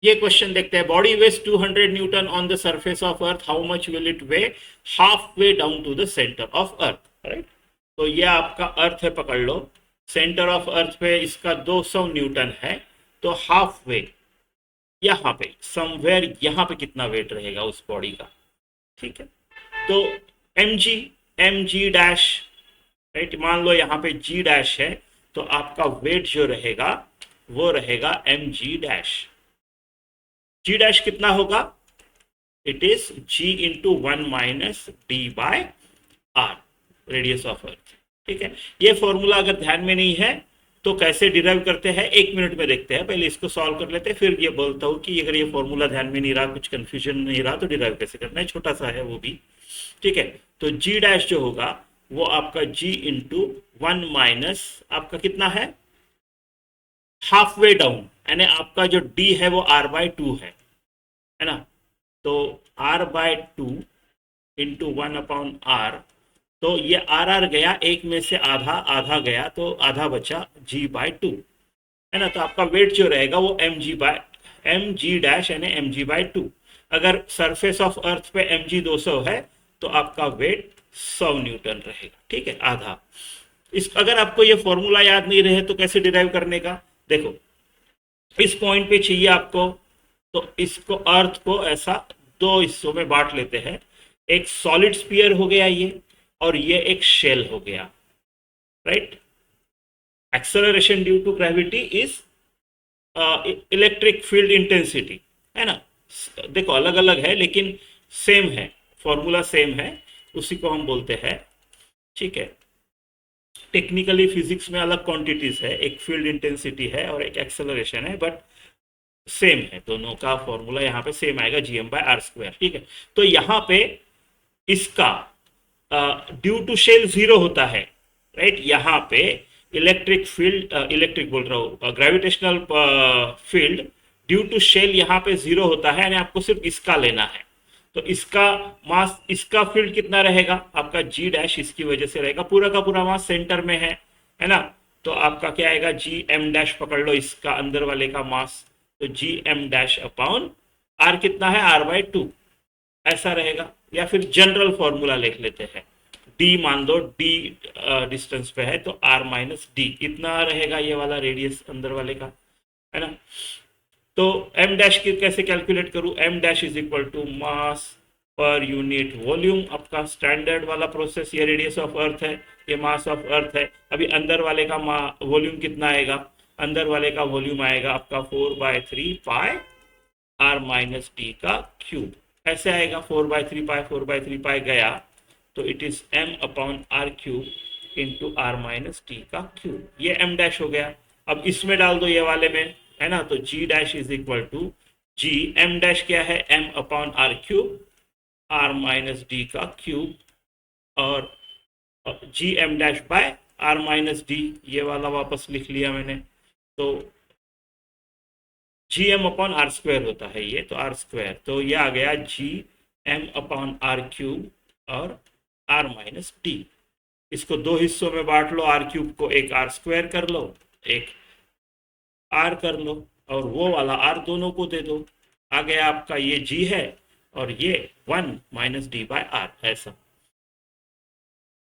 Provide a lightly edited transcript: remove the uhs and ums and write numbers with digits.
ये क्वेश्चन देखते हैं, body weighs 200 newton on the surface of earth, how much will it weigh half way down to the centre of earth, right. तो ये आपका अर्थ है, पकड़ लो, सेंटर ऑफ अर्थ पे इसका 200 न्यूटन है, तो हाफ वे यहाँ पे समवेयर यहाँ पे कितना वेट रहेगा उस बॉडी का, ठीक है। तो एम जी डैश, राइट, मान लो यहाँ पे जी डैश है, तो आपका वेट जो रहेगा वो रहेगा M G dash. G dash कितना होगा, it is G into 1 - d/r, radius of earth, ठीक है। ये फॉर्मूला अगर ध्यान में नहीं है तो कैसे डिराइव करते हैं 1 मिनट में देखते हैं, पहले इसको सॉल्व कर लेते हैं, फिर ये बोलता हूँ कि अगर ये फॉर्मूला ध्यान में नहीं रहा, कुछ कंफ्यूजन नहीं रहा, तो डिराइव कैसे करना है, छोटा सा है वो भी, ठीक है। तो जी डैश जो होगा वो आपका जी इंटू 1 माइनस आपका कितना है, हाफ वे डाउन, यानी आपका जो डी है वो r/2 है ना। तो r/2 इंटू 1/r, तो ये r गया, एक में से आधा आधा गया, तो आधा बचा g/2, है ना। तो आपका वेट जो रहेगा वो एम जी डैश यानी mg/2। अगर सरफेस ऑफ अर्थ पे mg 200 है तो आपका वेट 100 न्यूटन रहेगा, ठीक है, आधा। इस अगर आपको ये फॉर्मूला याद नहीं रहे तो कैसे डिराइव करने का, देखो इस पॉइंट पे चाहिए आपको, तो इसको अर्थ को ऐसा दो हिस्सों में बांट लेते हैं, एक सॉलिड स्फीयर हो गया ये, और ये एक शेल हो गया, right. Acceleration due to gravity is electric field intensity, है ना। देखो अलग अलग है लेकिन सेम है, फॉर्मूला सेम है, उसी को हम बोलते हैं, ठीक है। टेक्निकली फिजिक्स में अलग क्वांटिटीज है, एक फील्ड इंटेंसिटी है और एक एक्सेलरेशन है, बट सेम है, दोनों का फॉर्मूला यहाँ पे सेम आएगा, gm/r², ठीक है। तो यहाँ पे इसका ड्यू टू शेल 0 होता है, राइट। यहाँ पे इलेक्ट्रिक फील्ड, इलेक्ट्रिक बोल रहा हूँ, gravitational field due to shell यहाँ पे 0 होता है, यानी आपको सिर्फ इसका लेना है। तो इसका मास, इसका फील्ड कितना रहेगा, आपका जी डैश इसकी वजह से रहेगा, पूरा का पूरा मास सेंटर में है ना। तो आपका क्या आएगा, जी एम डैश, पकड़ लो इसका अंदर वाले का मास, तो G M dash upon R कितना है, r/2, ऐसा रहेगा। या फिर जनरल फॉर्मूला लिख लेते हैं, डी मान दो, डी डिस्टेंस पे है तो r-d इतना रहेगा, ये वाला रेडियस अंदर वाले का, है ना। तो एम डैश की कैसे कैलकुलेट करूं, M dash is equal to mass पर यूनिट वॉल्यूम, आपका स्टैंडर्ड वाला प्रोसेस, ये रेडियस ऑफ अर्थ है, ये मास ऑफ अर्थ है। अभी अंदर वाले का वॉल्यूम कितना आएगा, अंदर वाले का वॉल्यूम आएगा आपका 4/3 पाई r-d का क्यूब, ऐसे आएगा 4/3 पाई, 4/3 पाई गया, तो it is m/r³ into r-d का क्यूब, ये m डैश हो गया। अब इसमें डाल दो ये वाले में, है ना, तो g dash is equal to g, m dash क्या है, m/r³ r-d का क्यूब, और जी एम डैश बाय r-d, ये वाला वापस लिख लिया मैंने, तो gm/r² होता है ये, तो r², तो ये आ गया gm/r³ और r-d। इसको दो हिस्सों में बांट लो, r³ को एक r² कर लो, एक r कर लो, और वो वाला r दोनों को दे दो, आ गया आपका, ये g है और ये 1 - d/r, ऐसा।